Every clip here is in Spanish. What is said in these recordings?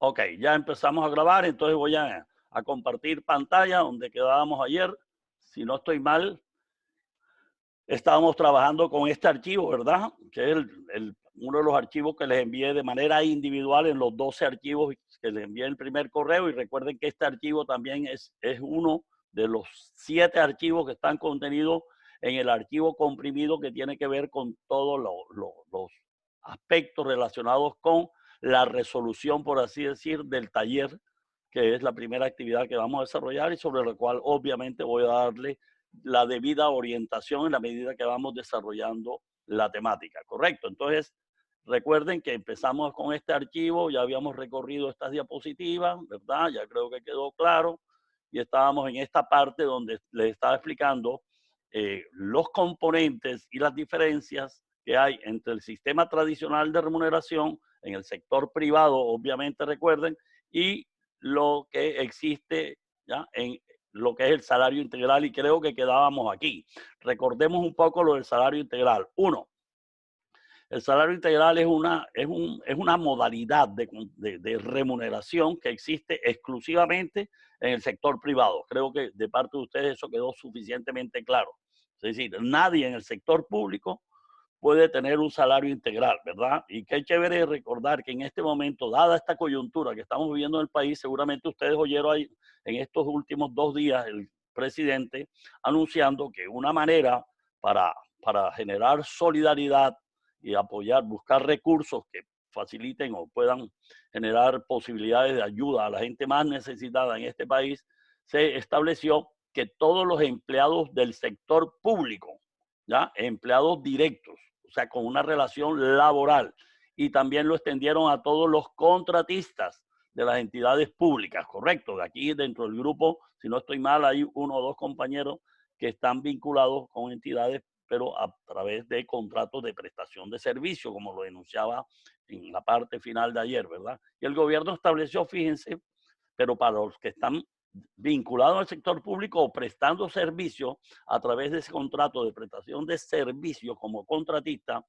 Ok, ya empezamos a grabar, entonces voy a compartir pantalla donde quedábamos ayer. Si no estoy mal, estábamos trabajando con este archivo, ¿verdad? Que es uno de los archivos que les envié de manera individual en los 12 archivos que les envié en el primer correo. Y recuerden que este archivo también es uno de los 7 archivos que están contenidos en el archivo comprimido que tiene que ver con todos los aspectos relacionados con la resolución, por así decir, del taller, que es la primera actividad que vamos a desarrollar y sobre la cual obviamente voy a darle la debida orientación en la medida que vamos desarrollando la temática, ¿correcto? Entonces, recuerden que empezamos con este archivo, ya habíamos recorrido estas diapositivas, ¿verdad? Ya creo que quedó claro. Y estábamos en esta parte donde les estaba explicando los componentes y las diferencias que hay entre el sistema tradicional de remuneración en el sector privado, obviamente recuerden, y lo que existe ya en lo que es el salario integral, y creo que quedábamos aquí. Recordemos un poco lo del salario integral. Uno, el salario integral es una modalidad de remuneración que existe exclusivamente en el sector privado. Creo que de parte de ustedes eso quedó suficientemente claro. Es decir, nadie en el sector público puede tener un salario integral, ¿verdad? Y qué chévere recordar que en este momento, dada esta coyuntura que estamos viviendo en el país, seguramente ustedes oyeron ahí en estos últimos 2 días el presidente anunciando que una manera para generar solidaridad y apoyar, buscar recursos que faciliten o puedan generar posibilidades de ayuda a la gente más necesitada en este país, se estableció que todos los empleados del sector público, ¿ya? Empleados directos, o sea, con una relación laboral, y también lo extendieron a todos los contratistas de las entidades públicas, correcto. De aquí dentro del grupo, si no estoy mal, hay 1 o 2 compañeros que están vinculados con entidades, pero a través de contratos de prestación de servicio, como lo denunciaba en la parte final de ayer, ¿verdad? Y el gobierno estableció, fíjense, pero para los que están vinculados al sector público o prestando servicio a través de ese contrato de prestación de servicio como contratista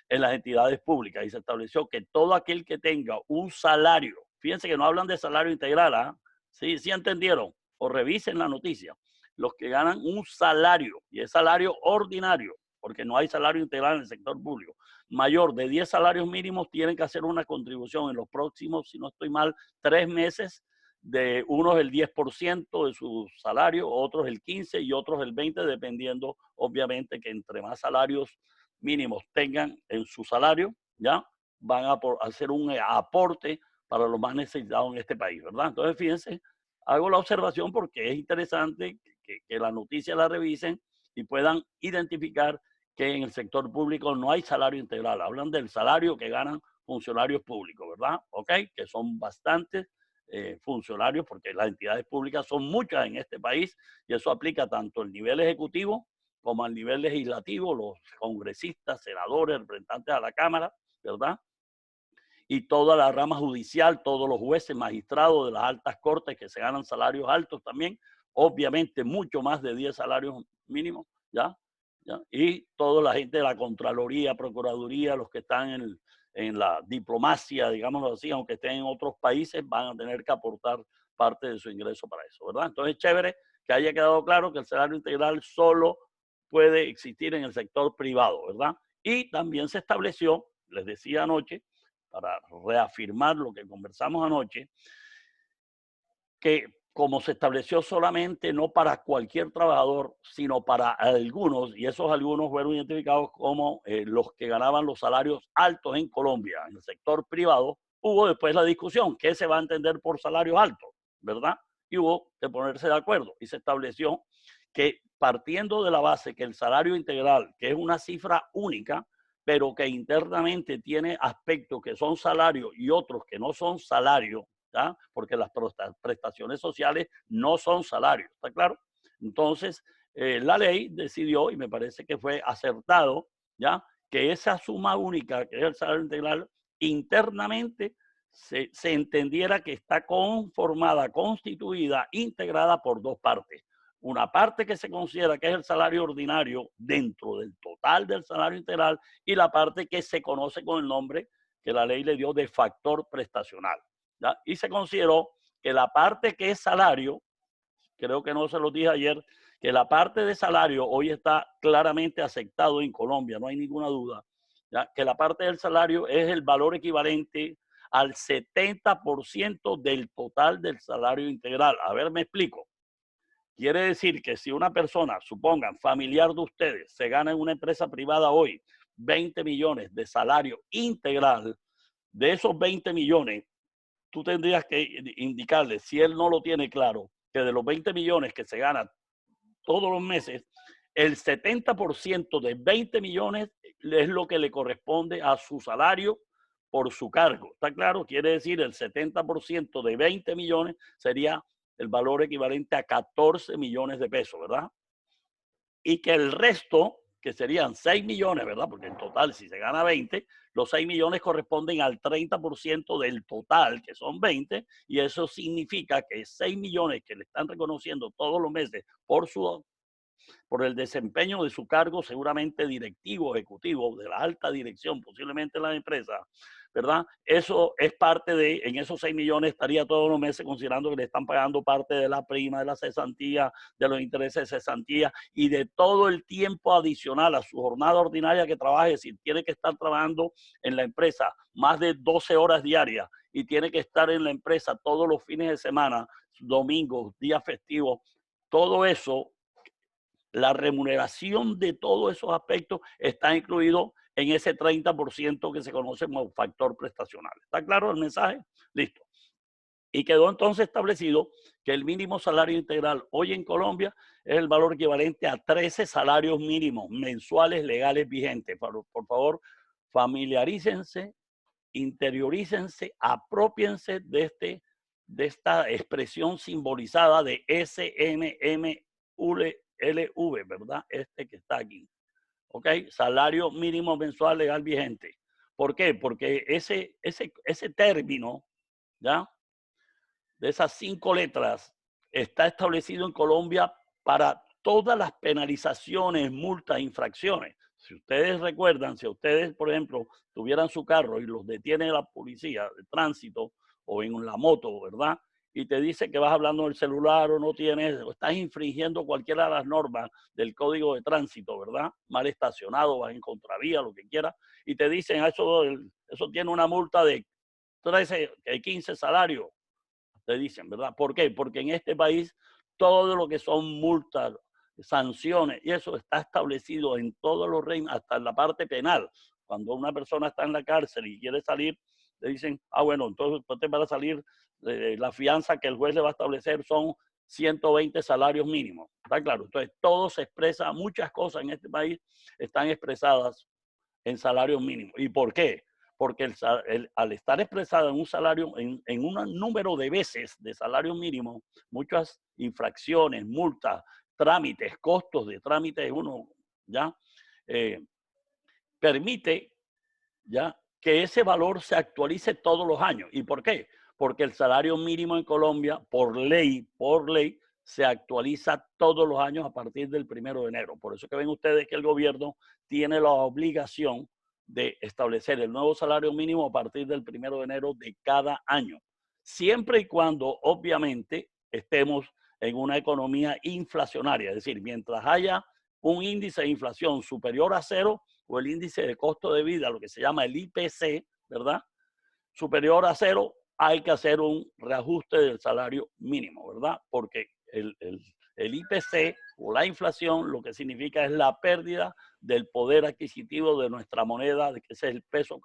en las entidades públicas. Y se estableció que todo aquel que tenga un salario, fíjense que no hablan de salario integral, ¿ah? Sí, sí entendieron, o revisen la noticia, los que ganan un salario, y es salario ordinario, porque no hay salario integral en el sector público, mayor de 10 salarios mínimos, tienen que hacer una contribución en los próximos, si no estoy mal, 3 meses, de unos el 10% de su salario, otros el 15% y otros el 20%, dependiendo, obviamente, que entre más salarios mínimos tengan en su salario, ¿ya? Van a hacer un aporte para los más necesitados en este país, ¿verdad? Entonces, fíjense, hago la observación porque es interesante que la noticia la revisen y puedan identificar que en el sector público no hay salario integral. Hablan del salario que ganan funcionarios públicos, ¿verdad? ¿Ok? Que son bastantes funcionarios, porque las entidades públicas son muchas en este país y eso aplica tanto al nivel ejecutivo como al nivel legislativo, los congresistas, senadores, representantes a la Cámara, ¿verdad? Y toda la rama judicial, todos los jueces, magistrados de las altas cortes que se ganan salarios altos también, obviamente mucho más de 10 salarios mínimos, ¿ya? ¿Ya? Y toda la gente de la Contraloría, Procuraduría, los que están en la diplomacia, digámoslo así, aunque estén en otros países, van a tener que aportar parte de su ingreso para eso, ¿verdad? Entonces, chévere que haya quedado claro que el salario integral solo puede existir en el sector privado, ¿verdad? Y también se estableció, les decía anoche, para reafirmar lo que conversamos anoche, que como se estableció solamente no para cualquier trabajador, sino para algunos, y esos algunos fueron identificados como los que ganaban los salarios altos en Colombia, en el sector privado, hubo después la discusión, ¿qué se va a entender por salarios altos? ¿Verdad? Y hubo que ponerse de acuerdo y se estableció que partiendo de la base que el salario integral, que es una cifra única, pero que internamente tiene aspectos que son salarios y otros que no son salarios, ¿ya? Porque las prestaciones sociales no son salarios, ¿está claro? Entonces, la ley decidió, y me parece que fue acertado, ¿ya? Que esa suma única, que es el salario integral, internamente se entendiera que está conformada, constituida, integrada por 2 partes. Una parte que se considera que es el salario ordinario dentro del total del salario integral y la parte que se conoce con el nombre que la ley le dio de factor prestacional. ¿ya? Y se consideró que la parte que es salario, creo que no se lo dije ayer, que la parte de salario hoy está claramente aceptado en Colombia, no hay ninguna duda, ¿ya? Que la parte del salario es el valor equivalente al 70% del total del salario integral. A ver, me explico. Quiere decir que si una persona, supongan, familiar de ustedes, se gana en una empresa privada hoy 20 millones de salario integral, de esos 20 millones, tú tendrías que indicarle, si él no lo tiene claro, que de los 20 millones que se gana todos los meses, el 70% de 20 millones es lo que le corresponde a su salario por su cargo. ¿Está claro? Quiere decir el 70% de 20 millones sería el valor equivalente a 14 millones de pesos, ¿verdad? Y que el resto, que serían 6 millones, ¿verdad? Porque en total, si se gana 20, los 6 millones corresponden al 30% del total, que son 20, y eso significa que 6 millones que le están reconociendo todos los meses por el desempeño de su cargo, seguramente directivo, ejecutivo, de la alta dirección, posiblemente en la empresa, ¿verdad? Eso es parte de, en esos 6 millones estaría todos los meses considerando que le están pagando parte de la prima, de la cesantía, de los intereses de cesantía y de todo el tiempo adicional a su jornada ordinaria que trabaje. Si tiene que estar trabajando en la empresa más de 12 horas diarias y tiene que estar en la empresa todos los fines de semana, domingos, días festivos, todo eso, la remuneración de todos esos aspectos está incluido en ese 30% que se conoce como factor prestacional. ¿Está claro el mensaje? Listo. Y quedó entonces establecido que el mínimo salario integral hoy en Colombia es el valor equivalente a 13 salarios mínimos mensuales legales vigentes. Por favor, familiarícense, interiorícense, apropiense de esta expresión simbolizada de SMMLV, ¿verdad? Este que está aquí. ¿Ok? Salario mínimo mensual legal vigente. ¿Por qué? Porque ese término, ¿ya? De esas 5 letras, está establecido en Colombia para todas las penalizaciones, multas, infracciones. Si ustedes recuerdan, si ustedes, por ejemplo, tuvieran su carro y los detiene la policía de tránsito o en la moto, ¿verdad? Y te dice que vas hablando en el celular o no tienes, o estás infringiendo cualquiera de las normas del código de tránsito, ¿verdad? Mal estacionado, vas en contravía, lo que quieras, y te dicen, eso tiene una multa de 13, 15 salarios, te dicen, ¿verdad? ¿Por qué? Porque en este país todo lo que son multas, sanciones, y eso está establecido en todos los reinos, hasta en la parte penal. Cuando una persona está en la cárcel y quiere salir, le dicen, bueno, entonces usted va a salir, la fianza que el juez le va a establecer son 120 salarios mínimos. ¿Está claro? Entonces todo se expresa, muchas cosas en este país están expresadas en salarios mínimos. ¿Y por qué? Porque al estar expresado en un salario, en un número de veces de salario mínimo, muchas infracciones, multas, trámites, costos de trámites, uno ya permite ya que ese valor se actualice todos los años. ¿Y por qué? Porque el salario mínimo en Colombia, por ley, se actualiza todos los años a partir del 1 de enero. Por eso que ven ustedes que el gobierno tiene la obligación de establecer el nuevo salario mínimo a partir del 1 de enero de cada año, siempre y cuando obviamente estemos en una economía inflacionaria, es decir, mientras haya un índice de inflación superior a 0 o el índice de costo de vida, lo que se llama el IPC, ¿verdad? Superior a 0, hay que hacer un reajuste del salario mínimo, ¿verdad? Porque el IPC o la inflación lo que significa es la pérdida del poder adquisitivo de nuestra moneda, que es el peso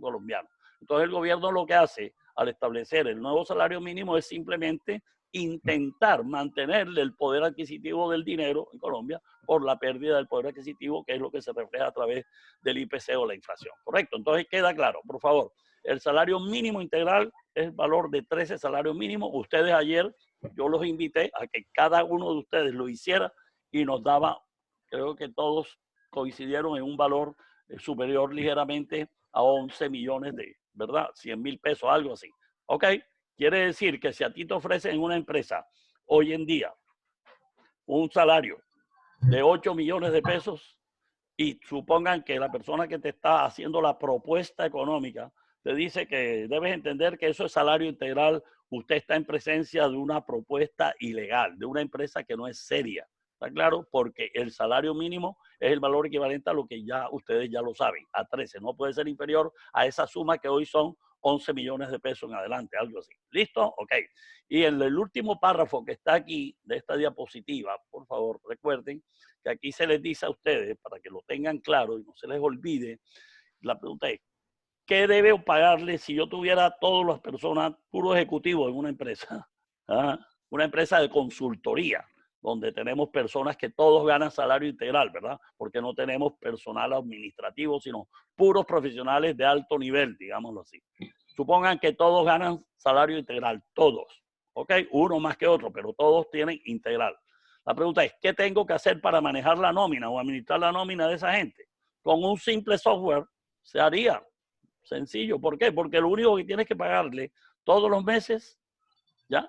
colombiano. Entonces el gobierno lo que hace al establecer el nuevo salario mínimo es simplemente intentar mantenerle el poder adquisitivo del dinero en Colombia por la pérdida del poder adquisitivo, que es lo que se refleja a través del IPC o la inflación. Correcto, entonces queda claro, por favor. El salario mínimo integral es el valor de 13 salarios mínimos. Ustedes ayer, yo los invité a que cada uno de ustedes lo hiciera y nos daba, creo que todos coincidieron en un valor superior ligeramente a 11 millones de, ¿verdad? 100,000 pesos, algo así. ¿Ok? Quiere decir que si a ti te ofrecen en una empresa hoy en día un salario de 8 millones de pesos y supongan que la persona que te está haciendo la propuesta económica te dice que debes entender que eso es salario integral. Usted está en presencia de una propuesta ilegal, de una empresa que no es seria. ¿Está claro? Porque el salario mínimo es el valor equivalente a lo que ya ustedes ya lo saben, a 13. No puede ser inferior a esa suma que hoy son 11 millones de pesos en adelante, algo así. ¿Listo? Ok. Y en el último párrafo que está aquí de esta diapositiva, por favor, recuerden que aquí se les dice a ustedes, para que lo tengan claro y no se les olvide, la pregunta es, ¿qué debe pagarle si yo tuviera todas las personas, puro ejecutivo en una empresa? ¿Ah? Una empresa de consultoría, donde tenemos personas que todos ganan salario integral, ¿verdad? Porque no tenemos personal administrativo, sino puros profesionales de alto nivel, digámoslo así. Supongan que todos ganan salario integral, todos, ¿ok? Uno más que otro, pero todos tienen integral. La pregunta es, ¿qué tengo que hacer para manejar la nómina o administrar la nómina de esa gente? Con un simple software se haría. Sencillo. ¿Por qué? Porque lo único que tienes que pagarle todos los meses, ¿ya?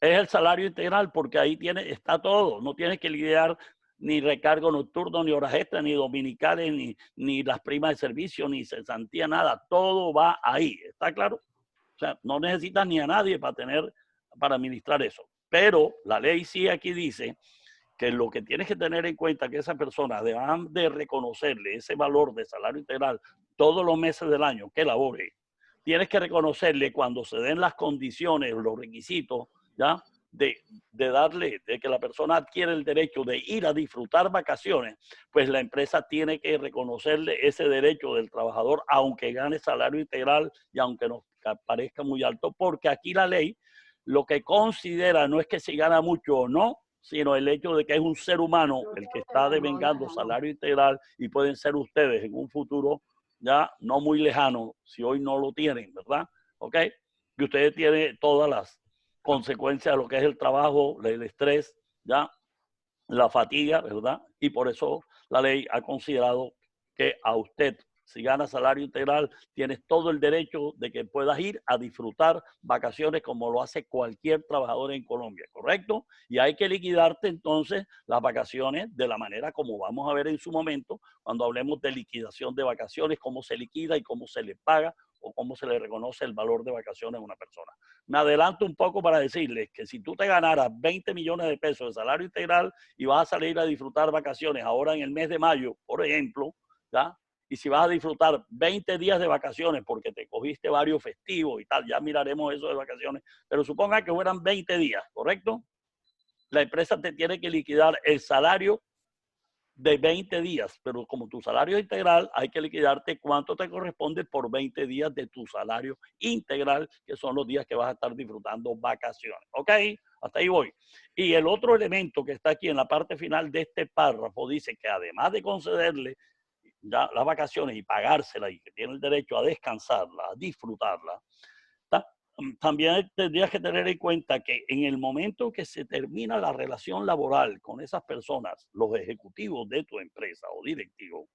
Es el salario integral, porque ahí está todo. No tienes que lidiar ni recargo nocturno, ni horas extras, ni dominicales, ni las primas de servicio, ni cesantía, nada. Todo va ahí. ¿Está claro? O sea, no necesitas ni a nadie para administrar eso. Pero la ley sí aquí dice que lo que tienes que tener en cuenta es que esa persona deban de reconocerle ese valor de salario integral todos los meses del año que labore. Tienes que reconocerle cuando se den las condiciones, los requisitos, ¿ya? De que la persona adquiere el derecho de ir a disfrutar vacaciones, pues la empresa tiene que reconocerle ese derecho del trabajador, aunque gane salario integral y aunque nos parezca muy alto, porque aquí la ley lo que considera no es que si gana mucho o no, sino el hecho de que es un ser humano el que está devengando salario integral y pueden ser ustedes en un futuro ya no muy lejano, si hoy no lo tienen, ¿verdad? ¿Ok? Y ustedes tienen todas las consecuencias de lo que es el trabajo, el estrés, ya, la fatiga, ¿verdad? Y por eso la ley ha considerado que a usted, si gana salario integral, tienes todo el derecho de que puedas ir a disfrutar vacaciones como lo hace cualquier trabajador en Colombia, ¿correcto? Y hay que liquidarte entonces las vacaciones de la manera como vamos a ver en su momento, cuando hablemos de liquidación de vacaciones, cómo se liquida y cómo se le paga o cómo se le reconoce el valor de vacaciones a una persona. Me adelanto un poco para decirles que si tú te ganaras 20 millones de pesos de salario integral y vas a salir a disfrutar vacaciones ahora en el mes de mayo, por ejemplo, ¿ya? Y si vas a disfrutar 20 días de vacaciones porque te cogiste varios festivos y tal, ya miraremos eso de vacaciones, pero suponga que fueran 20 días, ¿correcto? La empresa te tiene que liquidar el salario de 20 días, pero como tu salario es integral, hay que liquidarte cuánto te corresponde por 20 días de tu salario integral, que son los días que vas a estar disfrutando vacaciones. ¿Ok? Hasta ahí voy. Y el otro elemento que está aquí en la parte final de este párrafo dice que además de concederle ya las vacaciones y pagárselas y que tiene el derecho a descansarla, a disfrutarla, también tendrías que tener en cuenta que en el momento que se termina la relación laboral con esas personas, los ejecutivos de tu empresa o directivos,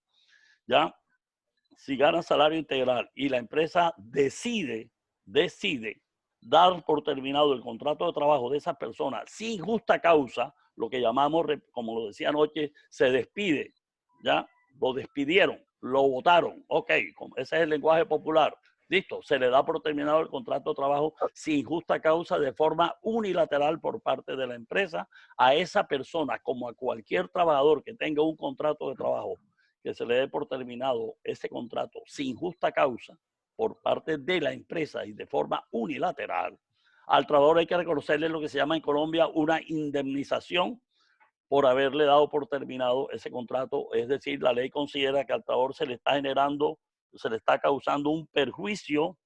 ya, si ganan salario integral y la empresa decide dar por terminado el contrato de trabajo de esas personas sin justa causa, lo que llamamos, como lo decía anoche, se despide, ya, lo despidieron, lo votaron, ok, ese es el lenguaje popular. Listo, se le da por terminado el contrato de trabajo sin justa causa de forma unilateral por parte de la empresa a esa persona, como a cualquier trabajador que tenga un contrato de trabajo, que se le dé por terminado ese contrato sin justa causa por parte de la empresa y de forma unilateral. Al trabajador hay que reconocerle lo que se llama en Colombia una indemnización por haberle dado por terminado ese contrato. Es decir, la ley considera que al trabajador se le está generando, se le está causando un perjuicio,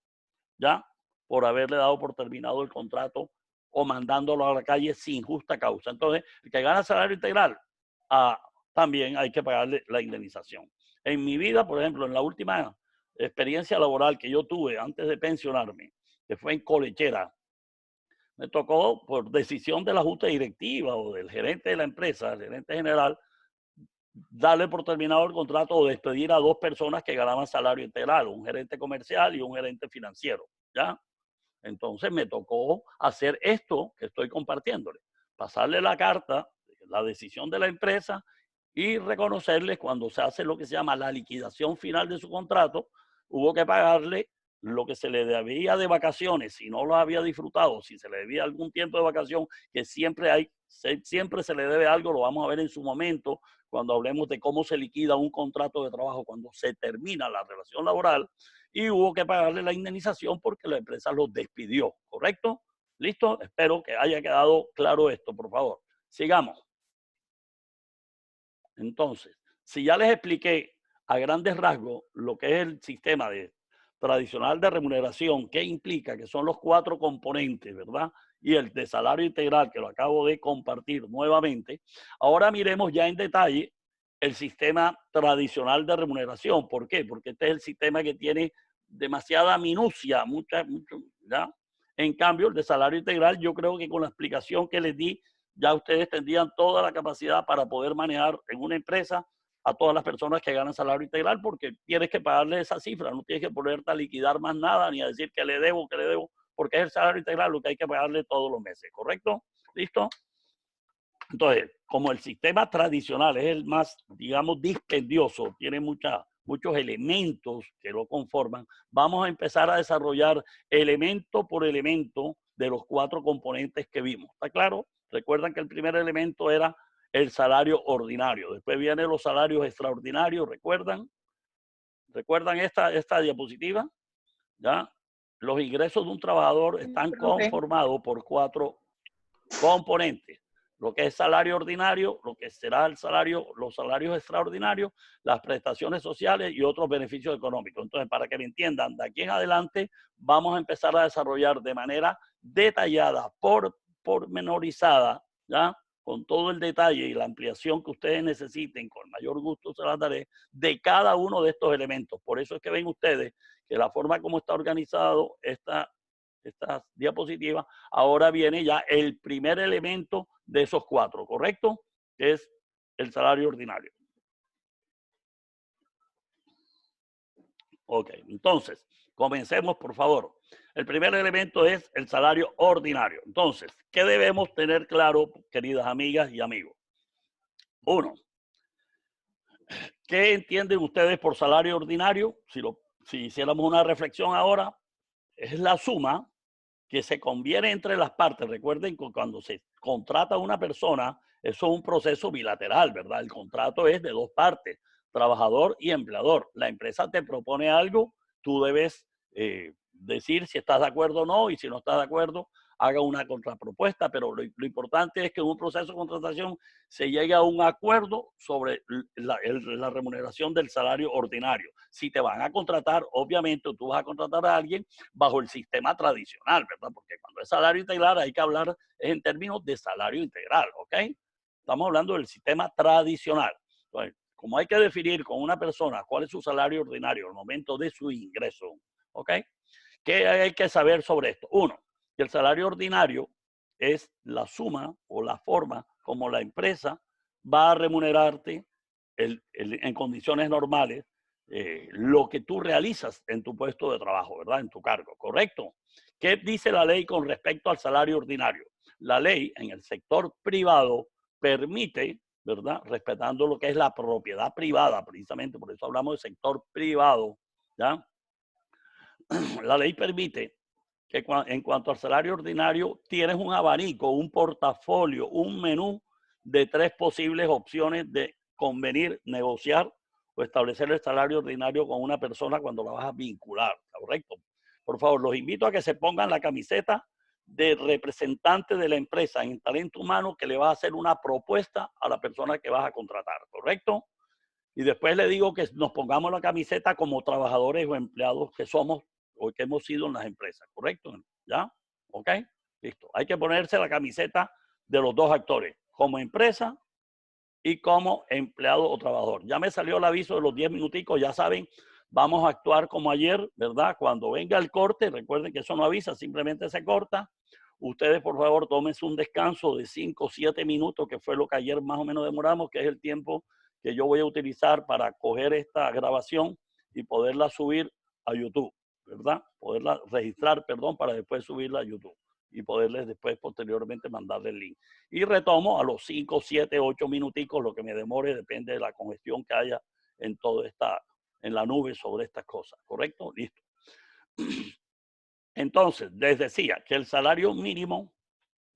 ¿ya? Por haberle dado por terminado el contrato o mandándolo a la calle sin justa causa. Entonces, el que gana salario integral, también hay que pagarle la indemnización. En mi vida, por ejemplo, en la última experiencia laboral que yo tuve antes de pensionarme, que fue en Colechera, me tocó por decisión de la junta directiva o del gerente de la empresa, el gerente general, darle por terminado el contrato o despedir a dos personas que ganaban salario integral, un gerente comercial y un gerente financiero, ¿ya? Entonces me tocó hacer esto que estoy compartiéndole, pasarle la carta, la decisión de la empresa y reconocerles cuando se hace lo que se llama la liquidación final de su contrato, hubo que pagarle lo que se le debía de vacaciones, si no lo había disfrutado, si se le debía algún tiempo de vacación, que siempre hay, siempre se le debe algo, lo vamos a ver en su momento, cuando hablemos de cómo se liquida un contrato de trabajo cuando se termina la relación laboral, y hubo que pagarle la indemnización porque la empresa los despidió, ¿correcto? ¿Listo? Espero que haya quedado claro esto, por favor. Sigamos. Entonces, si ya les expliqué a grandes rasgos lo que es el sistema tradicional de remuneración, qué implica, que son los 4 componentes, ¿verdad? Y el de salario integral, que lo acabo de compartir nuevamente, ahora miremos ya en detalle el sistema tradicional de remuneración. ¿Por qué? Porque este es el sistema que tiene demasiada minucia, ¿ya? En cambio, el de salario integral, yo creo que con la explicación que les di, ya ustedes tendrían toda la capacidad para poder manejar en una empresa a todas las personas que ganan salario integral, porque tienes que pagarle esa cifra, no tienes que ponerte a liquidar más nada, ni a decir que le debo, porque es el salario integral lo que hay que pagarle todos los meses, ¿correcto? ¿Listo? Entonces, como el sistema tradicional es el más, digamos, dispendioso, tiene muchos elementos que lo conforman, vamos a empezar a desarrollar elemento por elemento de los 4 componentes que vimos. ¿Está claro? Recuerdan que el primer elemento era el salario ordinario. Después vienen los salarios extraordinarios, ¿recuerdan? ¿Recuerdan esta diapositiva? ¿Ya? Los ingresos de un trabajador están conformados por 4 componentes. Lo que es salario ordinario, lo que será los salarios extraordinarios, las prestaciones sociales y otros beneficios económicos. Entonces, para que me entiendan, de aquí en adelante vamos a empezar a desarrollar de manera detallada, pormenorizada, ¿ya? Con todo el detalle y la ampliación que ustedes necesiten, con mayor gusto se las daré, de cada uno de estos elementos. Por eso es que ven ustedes que la forma como está organizado estas diapositivas, ahora viene ya el primer elemento de esos 4, ¿correcto? Que es el salario ordinario. Ok, entonces, comencemos, por favor. El primer elemento es el salario ordinario. Entonces, ¿qué debemos tener claro, queridas amigas y amigos? 1, ¿qué entienden ustedes por salario ordinario? Si hiciéramos una reflexión ahora, es la suma que se conviene entre las partes. Recuerden que cuando se contrata a una persona, eso es un proceso bilateral, ¿verdad? El contrato es de 2 partes, trabajador y empleador. La empresa te propone algo, tú debes decir si estás de acuerdo o no, y si no estás de acuerdo, haga una contrapropuesta, pero lo importante es que en un proceso de contratación se llegue a un acuerdo sobre la remuneración del salario ordinario. Si te van a contratar, obviamente tú vas a contratar a alguien bajo el sistema tradicional, ¿verdad? Porque cuando es salario integral hay que hablar en términos de salario integral, ¿ok? Estamos hablando del sistema tradicional. Entonces, como hay que definir con una persona cuál es su salario ordinario al momento de su ingreso, ¿ok? ¿Qué hay que saber sobre esto? 1, que el salario ordinario es la suma o la forma como la empresa va a remunerarte en condiciones normales lo que tú realizas en tu puesto de trabajo, ¿verdad? En tu cargo, ¿correcto? ¿Qué dice la ley con respecto al salario ordinario? La ley en el sector privado permite, ¿verdad? Respetando lo que es la propiedad privada, precisamente por eso hablamos de sector privado, ¿ya? La ley permite que en cuanto al salario ordinario tienes un abanico, un portafolio, un menú de 3 posibles opciones de convenir, negociar o establecer el salario ordinario con una persona cuando la vas a vincular, ¿correcto? Por favor, los invito a que se pongan la camiseta de representante de la empresa en talento humano que le va a hacer una propuesta a la persona que vas a contratar, ¿correcto? Y después le digo que nos pongamos la camiseta como trabajadores o empleados que somos o que hemos sido en las empresas, ¿correcto? ¿Ya? ¿Ok? Listo. Hay que ponerse la camiseta de los 2 actores, como empresa y como empleado o trabajador. Ya me salió el aviso de los 10 minuticos, ya saben, vamos a actuar como ayer, ¿verdad? Cuando venga el corte, recuerden que eso no avisa, simplemente se corta. Ustedes, por favor, tómense un descanso de 5 o 7 minutos, que fue lo que ayer más o menos demoramos, que es el tiempo que yo voy a utilizar para coger esta grabación y poderla subir a YouTube, ¿verdad? Poderla registrar, perdón, para después subirla a YouTube y poderles después posteriormente mandarle el link. Y retomo a los 5, 7, 8 minuticos, lo que me demore, depende de la congestión que haya en la nube sobre estas cosas, ¿correcto? Listo. Entonces, les decía que el salario mínimo,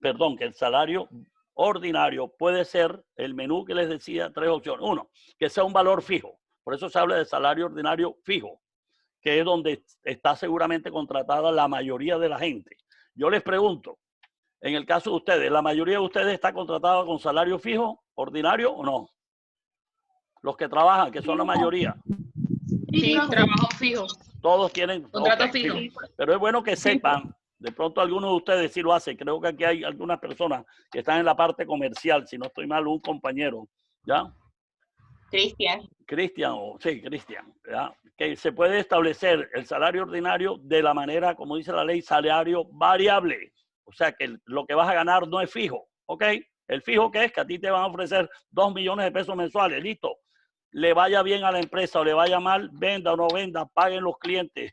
perdón, que el salario ordinario puede ser el menú que les decía, tres opciones. Uno, que sea un valor fijo. Por eso se habla de salario ordinario fijo, que es donde está seguramente contratada la mayoría de la gente. Yo les pregunto, en el caso de ustedes, ¿la mayoría de ustedes está contratada con salario fijo, ordinario o no? Los que trabajan, que son la mayoría. Sí, trabajo fijo. Todos tienen contrato fijo. Pero es bueno que sepan, de pronto algunos de ustedes sí lo hacen. Creo que aquí hay algunas personas que están en la parte comercial, si no estoy mal, un compañero, ¿ya? Cristian, sí, Cristian, ¿ya? Que se puede establecer el salario ordinario de la manera, como dice la ley, salario variable. O sea, que lo que vas a ganar no es fijo, ¿ok? El fijo que es que a ti te van a ofrecer 2 millones de pesos mensuales, listo. Le vaya bien a la empresa o le vaya mal, venda o no venda, paguen los clientes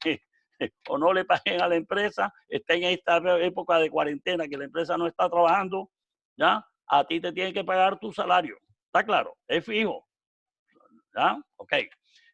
o no le paguen a la empresa, estén en esta época de cuarentena que la empresa no está trabajando, ¿ya? A ti te tienen que pagar tu salario. ¿Está claro? Es fijo. ¿Ya? Ok.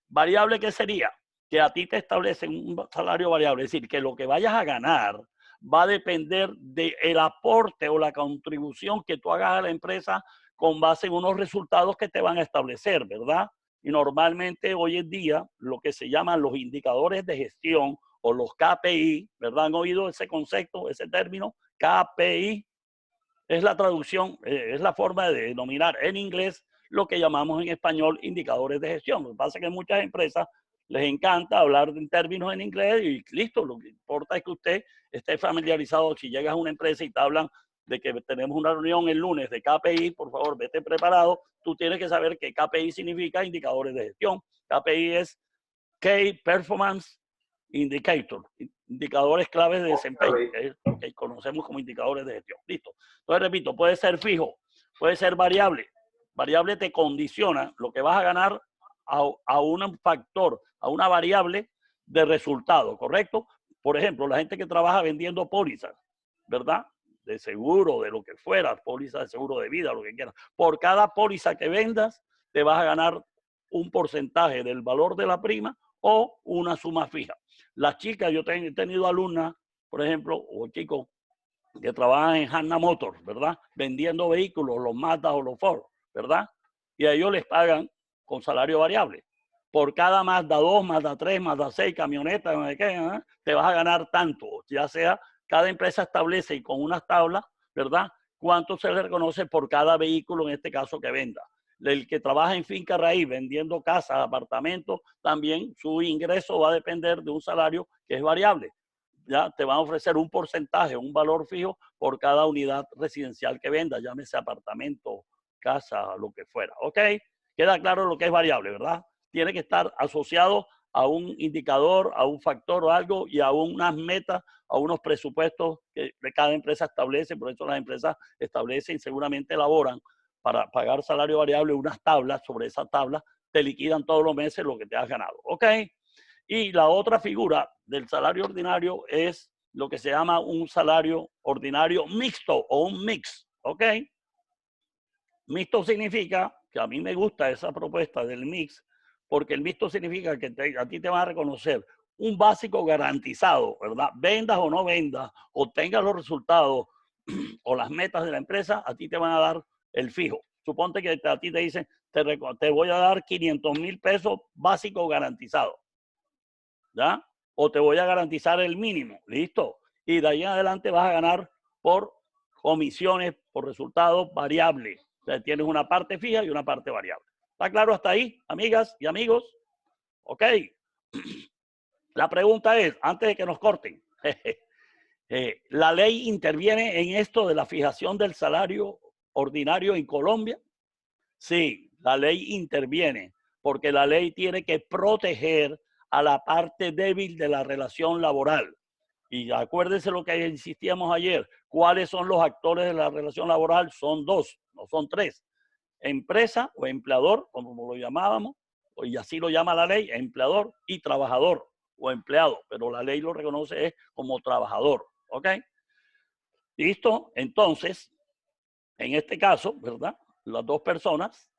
Variable, ¿qué sería? Que a ti te establecen un salario variable, es decir, que lo que vayas a ganar va a depender del aporte o la contribución que tú hagas a la empresa con base en unos resultados que te van a establecer, ¿verdad? Y normalmente hoy en día lo que se llaman los indicadores de gestión o los KPI, ¿verdad? ¿Han oído ese concepto, ese término? KPI es la traducción, es la forma de denominar en inglés lo que llamamos en español indicadores de gestión. Lo que pasa es que en muchas empresas les encanta hablar en términos en inglés y listo, lo que importa es que usted esté familiarizado. Si llegas a una empresa y te hablan de que tenemos una reunión el lunes de KPI, por favor, vete preparado. Tú tienes que saber que KPI significa indicadores de gestión. KPI es Key Performance Indicator, indicadores claves de desempeño, que es lo que conocemos como indicadores de gestión. Listo. Entonces, repito, puede ser fijo, puede ser variable. Variable te condiciona lo que vas a ganar a un factor, a una variable de resultado, ¿correcto? Por ejemplo, la gente que trabaja vendiendo pólizas, ¿verdad? De seguro, de lo que fuera, póliza de seguro de vida, lo que quieras. Por cada póliza que vendas, te vas a ganar un porcentaje del valor de la prima o una suma fija. Las chicas, yo he tenido alumnas, por ejemplo, o chicos que trabajan en Hanna Motors, ¿verdad? Vendiendo vehículos, los Mazda o los Ford, ¿verdad? Y a ellos les pagan con salario variable. Por cada Mazda 2, Mazda 3, Mazda 6, camioneta, no sé qué, ¿eh? Te vas a ganar tanto. Ya sea, cada empresa establece con unas tablas, ¿verdad? Cuánto se le reconoce por cada vehículo, en este caso, que venda. El que trabaja en finca raíz vendiendo casas, apartamentos, también su ingreso va a depender de un salario que es variable. Ya te van a ofrecer un porcentaje, un valor fijo por cada unidad residencial que venda, llámese apartamento, casa, lo que fuera. ¿Ok? Queda claro lo que es variable, ¿verdad? Tiene que estar asociado a un indicador, a un factor o algo y a unas metas, a unos presupuestos que cada empresa establece. Por eso las empresas establecen y seguramente elaboran para pagar salario variable unas tablas. Sobre esas tablas te liquidan todos los meses lo que te has ganado. ¿Ok? Y la otra figura del salario ordinario es lo que se llama un salario ordinario mixto o un mix. ¿Ok? Mixto significa, que a mí me gusta esa propuesta del mix, porque el mixto significa que a ti te van a reconocer un básico garantizado, ¿verdad? Vendas o no vendas, obtengas los resultados o las metas de la empresa, a ti te van a dar el fijo. Suponte que a ti te dicen, te voy a dar 500,000 pesos básico garantizado, ¿ya? O te voy a garantizar el mínimo, listo. Y de ahí en adelante vas a ganar por comisiones, por resultados variables. O sea, tienes una parte fija y una parte variable. ¿Está claro hasta ahí, amigas y amigos? Ok. La pregunta es, antes de que nos corten, ¿la ley interviene en esto de la fijación del salario ordinario en Colombia? Sí, la ley interviene, porque la ley tiene que proteger a la parte débil de la relación laboral. Y acuérdense lo que insistíamos ayer, ¿cuáles son los actores de la relación laboral? Son dos, no son tres. Empresa o empleador, como lo llamábamos, y así lo llama la ley, empleador y trabajador o empleado, pero la ley lo reconoce como trabajador, ¿ok? ¿Listo? Entonces, en este caso, ¿verdad? Las dos personas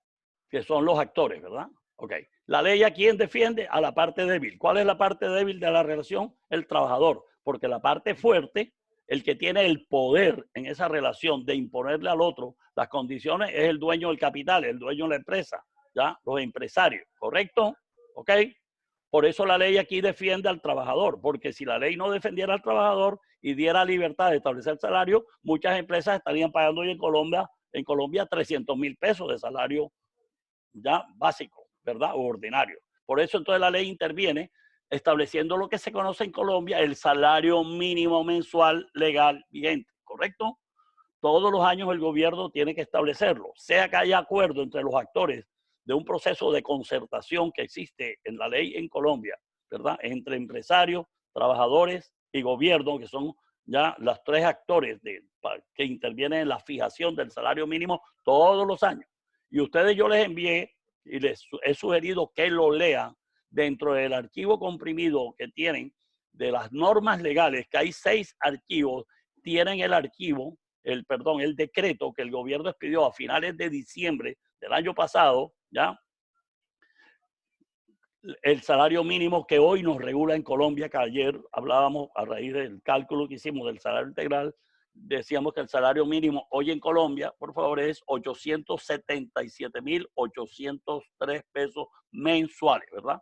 que son los actores, ¿verdad? Ok. La ley a quién defiende? A la parte débil. ¿Cuál es la parte débil de la relación? El trabajador, porque la parte fuerte, el que tiene el poder en esa relación de imponerle al otro las condiciones, es el dueño del capital, el dueño de la empresa, ¿ya? Los empresarios, ¿correcto? ¿Ok? Por eso la ley aquí defiende al trabajador, porque si la ley no defendiera al trabajador y diera libertad de establecer salario, muchas empresas estarían pagando hoy en Colombia 300.000 pesos de salario ya básico, ¿verdad? O ordinario. Por eso entonces la ley interviene estableciendo lo que se conoce en Colombia el salario mínimo mensual legal vigente, ¿correcto? Todos los años el gobierno tiene que establecerlo, sea que haya acuerdo entre los actores de un proceso de concertación que existe en la ley en Colombia, ¿verdad? Entre empresarios, trabajadores y gobierno, que son ya los tres actores que intervienen en la fijación del salario mínimo todos los años. Y ustedes yo les envié y les he sugerido que lo lean dentro del archivo comprimido que tienen de las normas legales, que hay 6 archivos, tienen el archivo, el decreto que el gobierno expidió a finales de diciembre del año pasado, ¿ya? El salario mínimo que hoy nos regula en Colombia, que ayer hablábamos a raíz del cálculo que hicimos del salario integral, decíamos que el salario mínimo hoy en Colombia, por favor, es 877.803 pesos mensuales, ¿verdad?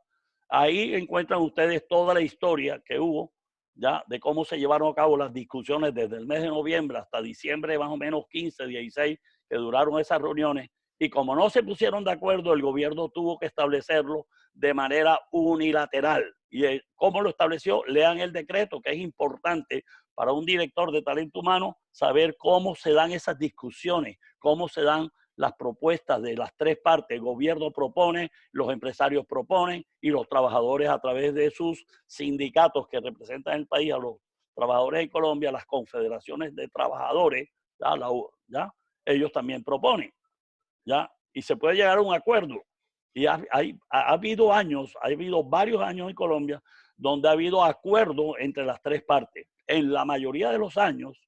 Ahí encuentran ustedes toda la historia que hubo, ya, de cómo se llevaron a cabo las discusiones desde el mes de noviembre hasta diciembre, más o menos 15, 16, que duraron esas reuniones. Y como no se pusieron de acuerdo, el gobierno tuvo que establecerlo de manera unilateral. ¿Y cómo lo estableció? Lean el decreto, que es importante para un director de talento humano saber cómo se dan esas discusiones, cómo se dan las propuestas de las tres partes. El gobierno propone, los empresarios proponen y los trabajadores a través de sus sindicatos que representan el país, a los trabajadores en Colombia, las confederaciones de trabajadores, ¿ya? Ellos también proponen, ¿ya? Y se puede llegar a un acuerdo. Y ha habido años, ha habido varios años en Colombia donde ha habido acuerdo entre las tres partes. En la mayoría de los años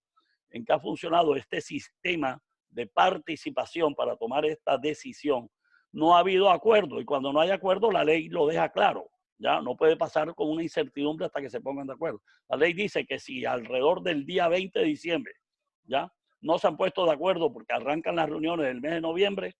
en que ha funcionado este sistema de participación para tomar esta decisión, no ha habido acuerdo. Y cuando no hay acuerdo, la ley lo deja claro. Ya no puede pasar con una incertidumbre hasta que se pongan de acuerdo. La ley dice que si alrededor del día 20 de diciembre ya no se han puesto de acuerdo porque arrancan las reuniones del mes de noviembre,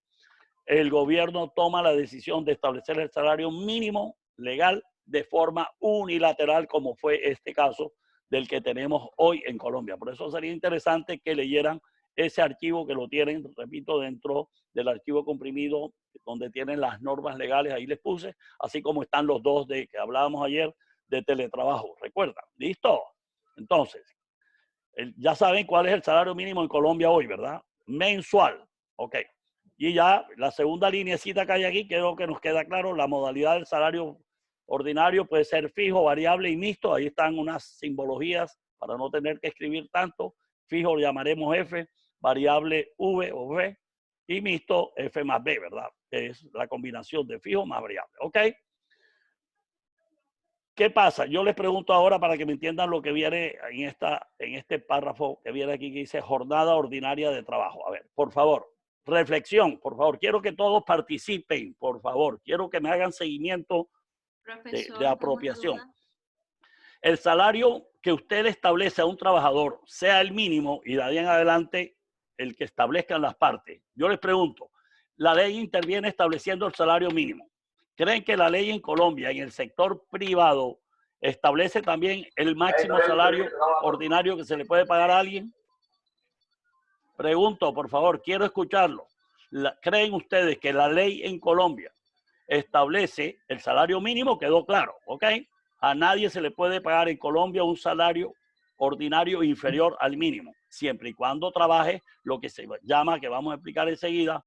el gobierno toma la decisión de establecer el salario mínimo legal de forma unilateral, como fue este caso del que tenemos hoy en Colombia. Por eso sería interesante que leyeran ese archivo, que lo tienen, repito, dentro del archivo comprimido donde tienen las normas legales, ahí les puse, así como están los dos de que hablábamos ayer de teletrabajo. ¿Recuerdan? ¿Listo? Entonces, ya saben cuál es el salario mínimo en Colombia hoy, ¿verdad? Mensual. Ok. Y ya la segunda lineecita que hay aquí, creo que nos queda claro, la modalidad del salario ordinario puede ser fijo, variable y mixto. Ahí están unas simbologías para no tener que escribir tanto. Fijo lo llamaremos F, variable V o V y mixto F más B, ¿verdad? Que es la combinación de fijo más variable. ¿Ok? ¿Qué pasa? Yo les pregunto ahora para que me entiendan lo que viene en este párrafo que viene aquí que dice jornada ordinaria de trabajo. A ver, por favor. Reflexión, por favor. Quiero que todos participen, por favor. Quiero que me hagan seguimiento de apropiación. El salario que usted establece a un trabajador, sea el mínimo y de ahí en adelante el que establezcan las partes. Yo les pregunto, la ley interviene estableciendo el salario mínimo. ¿Creen que la ley en Colombia, en el sector privado, establece también el máximo salario ordinario que se le puede pagar a alguien? Pregunto, por favor, quiero escucharlo. ¿Creen ustedes que la ley en Colombia establece el salario mínimo? Quedó claro, ¿ok? A nadie se le puede pagar en Colombia un salario ordinario inferior al mínimo, siempre y cuando trabaje lo que se llama, que vamos a explicar enseguida,